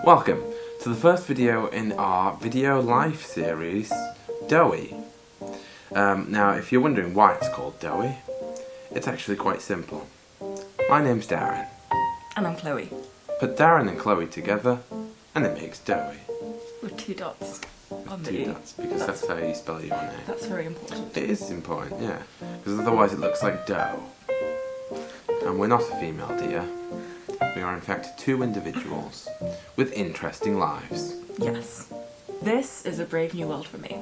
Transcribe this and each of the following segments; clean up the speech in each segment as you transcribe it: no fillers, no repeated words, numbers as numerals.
Welcome to the first video in our video life series, Doughy. Now, if you're wondering why it's called Doughy, it's actually quite simple. My name's Darren. And I'm Chloe. Put Darren and Chloe together, and it makes Doughy. With 2 dots. With 2 dots, because that's how you spell your name. That's very important. It is important, yeah, because otherwise it looks like dough. And we're not a female deer. We are in fact 2 individuals with interesting lives. Yes. This is a brave new world for me.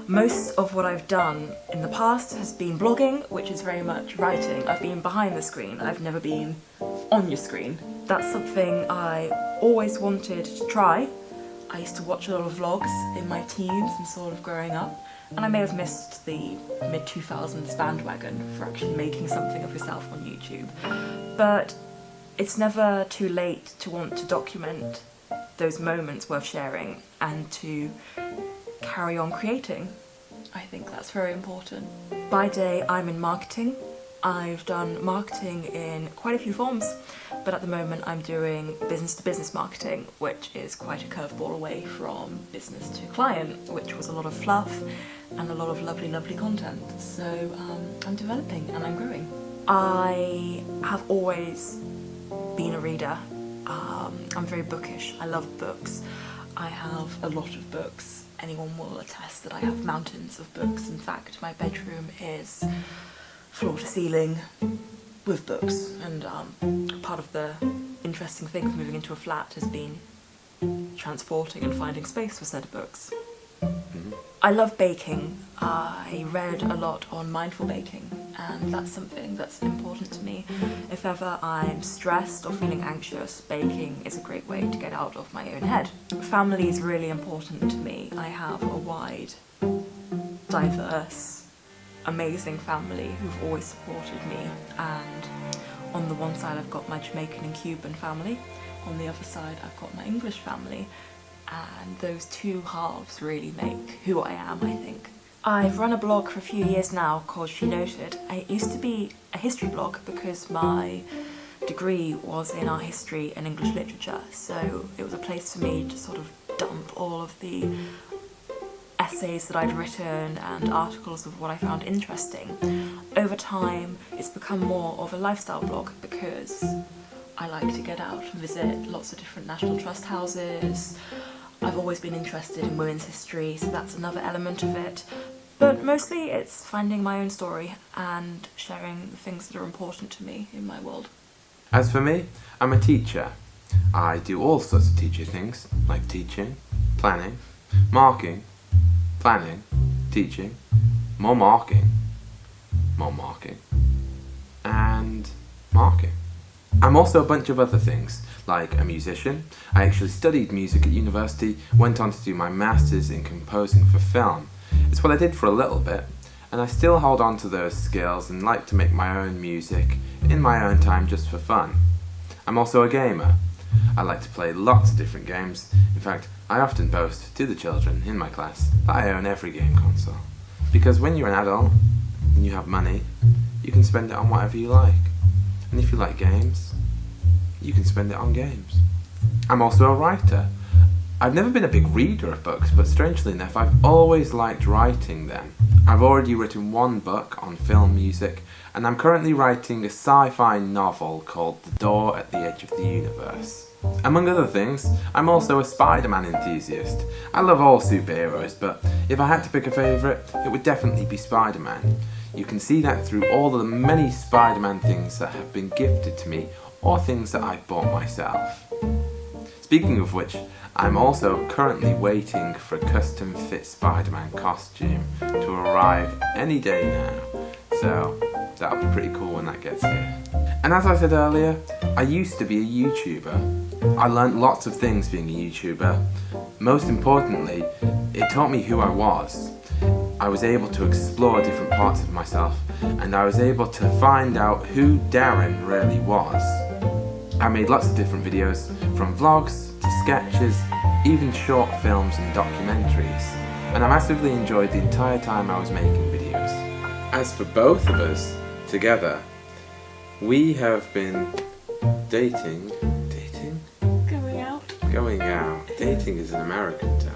Most of what I've done in the past has been blogging, which is very much writing. I've been behind the screen. I've never been on your screen. That's something I always wanted to try. I used to watch a lot of vlogs in my teens and sort of growing up, and I may have missed the mid-2000s bandwagon for actually making something of yourself on YouTube. But it's never too late to want to document those moments worth sharing and to carry on creating. I think that's very important. By day, I'm in marketing. I've done marketing in quite a few forms, but at the moment I'm doing business-to-business marketing, which is quite a curveball away from business to client, which was a lot of fluff and a lot of lovely, lovely content. So I'm developing and I'm growing. I have always been a reader. I'm very bookish. I love books. I have a lot of books. Anyone will attest that I have mountains of books. In fact, my bedroom is floor to ceiling with books, and part of the interesting thing of moving into a flat has been transporting and finding space for said books. I love baking. I read a lot on mindful baking, and that's something that's important to me. If ever I'm stressed or feeling anxious, baking is a great way to get out of my own head. Family is really important to me. I have a wide, diverse, amazing family who've always supported me, and on the one side I've got my Jamaican and Cuban family, on the other side I've got my English family, and those 2 halves really make who I am, I think. I've run a blog for a few years now called She Noted. It used to be a history blog because my degree was in art history and English literature, so it was a place for me to sort of dump all of the essays that I'd written and articles of what I found interesting. Over time, it's become more of a lifestyle blog because I like to get out and visit lots of different National Trust houses. I've always been interested in women's history, so that's another element of it. But mostly it's finding my own story and sharing the things that are important to me in my world. As for me, I'm a teacher. I do all sorts of teacher things, like teaching, planning, marking, planning, teaching, more marking, and marking. I'm also a bunch of other things, like a musician. I actually studied music at university, went on to do my masters in composing for film. It's what I did for a little bit, and I still hold on to those skills and like to make my own music in my own time just for fun. I'm also a gamer. I like to play lots of different games. In fact, I often boast to the children in my class that I own every game console. Because when you're an adult and you have money, you can spend it on whatever you like. And if you like games, you can spend it on games. I'm also a writer. I've never been a big reader of books, but strangely enough, I've always liked writing them. I've already written 1 book on film music, and I'm currently writing a sci-fi novel called The Door at the Edge of the Universe. Among other things, I'm also a Spider-Man enthusiast. I love all superheroes, but if I had to pick a favourite, it would definitely be Spider-Man. You can see that through all of the many Spider-Man things that have been gifted to me, or things that I've bought myself. Speaking of which, I'm also currently waiting for a custom-fit Spider-Man costume to arrive any day now, so that'll be pretty cool when that gets here. And as I said earlier, I used to be a YouTuber. I learnt lots of things being a YouTuber. Most importantly, it taught me who I was. I was able to explore different parts of myself, and I was able to find out who Darren really was. I made lots of different videos, from vlogs to sketches, even short films and documentaries, and I massively enjoyed the entire time I was making videos. As for both of us, together, we have been dating? Going out? Going out. Dating is an American term.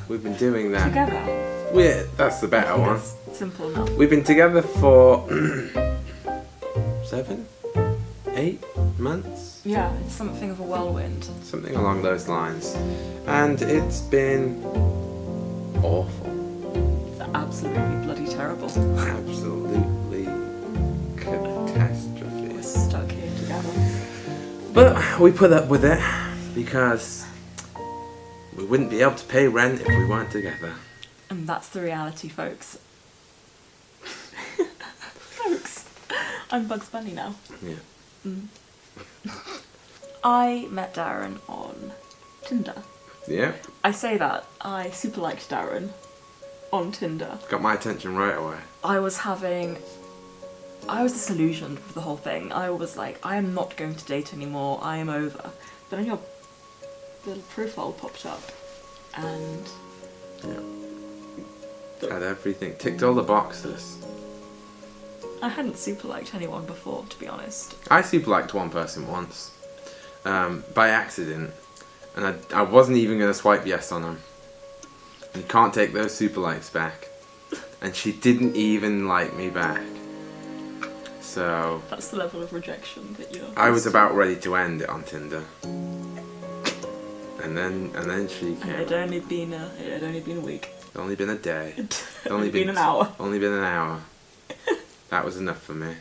We've been doing that. Together. That's the better one. It's simple enough. We've been together for 7, 8 months? Yeah, it's something of a whirlwind. Something along those lines. And it's been awful. It's absolutely bloody terrible. Absolutely catastrophe. We're stuck here together. But we put up with it because we wouldn't be able to pay rent if we weren't together. And that's the reality, folks. Folks, I'm Bugs Bunny now. Yeah. I met Darren on Tinder. Yeah. I say that. I super liked Darren on Tinder. Got my attention right away. I was disillusioned with the whole thing. I was like, I am not going to date anymore. I am over. But then your little profile popped up and... Yeah. Had everything. Ticked all the boxes. I hadn't super liked anyone before, to be honest. I super liked one person once. By accident. And I wasn't even going to swipe yes on him. You can't take those super likes back. And she didn't even like me back. So... That's the level of rejection that you're... I was about ready to end it on Tinder. And then she came. It had only been a week. It's only been a day. It's only been an hour. Only been an hour. That was enough for me.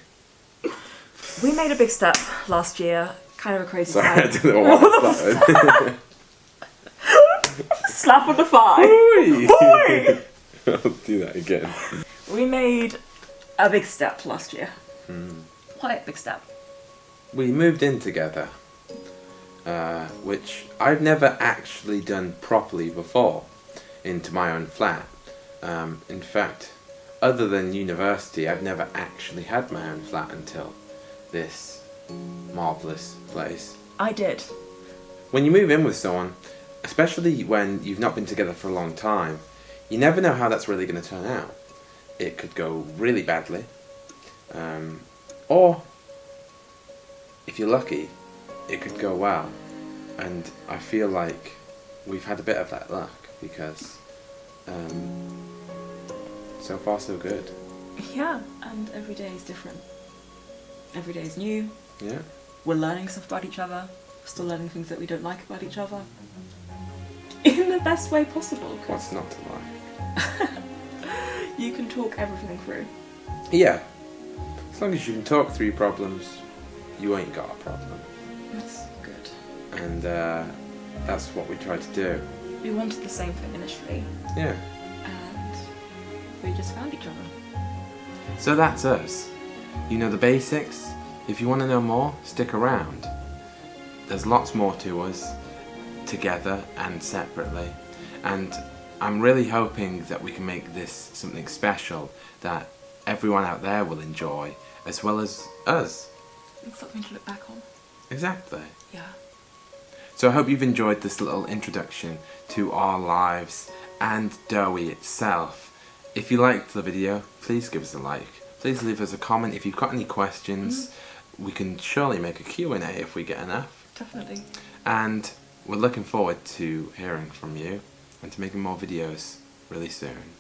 We made a big step last year. Kind of a crazy Sorry, I time. don't know what started. Slap on the thigh. Oi! I'll do that again. We made a big step last year. Quite a big step. We moved in together, which I've never actually done properly before, into my own flat. In fact, other than university, I've never actually had my own flat until this marvellous place. I did. When you move in with someone, especially when you've not been together for a long time, you never know how that's really going to turn out. It could go really badly, or if you're lucky, it could go well. And I feel like we've had a bit of that luck because so far so good. Yeah, and every day is different. Every day is new. Yeah. We're learning stuff about each other. We're still learning things that we don't like about each other. In the best way possible. What's not to like? You can talk everything through. Yeah. As long as you can talk through problems, you ain't got a problem. That's good. And that's what we tried to do. We wanted the same thing initially. Yeah. And we just found each other. So that's us. You know the basics. If you want to know more, stick around. There's lots more to us, together and separately. And I'm really hoping that we can make this something special that everyone out there will enjoy, as well as us. It's something to look back on. Exactly. Yeah. So I hope you've enjoyed this little introduction to our lives and Dowie itself. If you liked the video, please give us a like. Please leave us a comment if you've got any questions. We can surely make a Q&A if we get enough. Definitely. And we're looking forward to hearing from you and to making more videos really soon.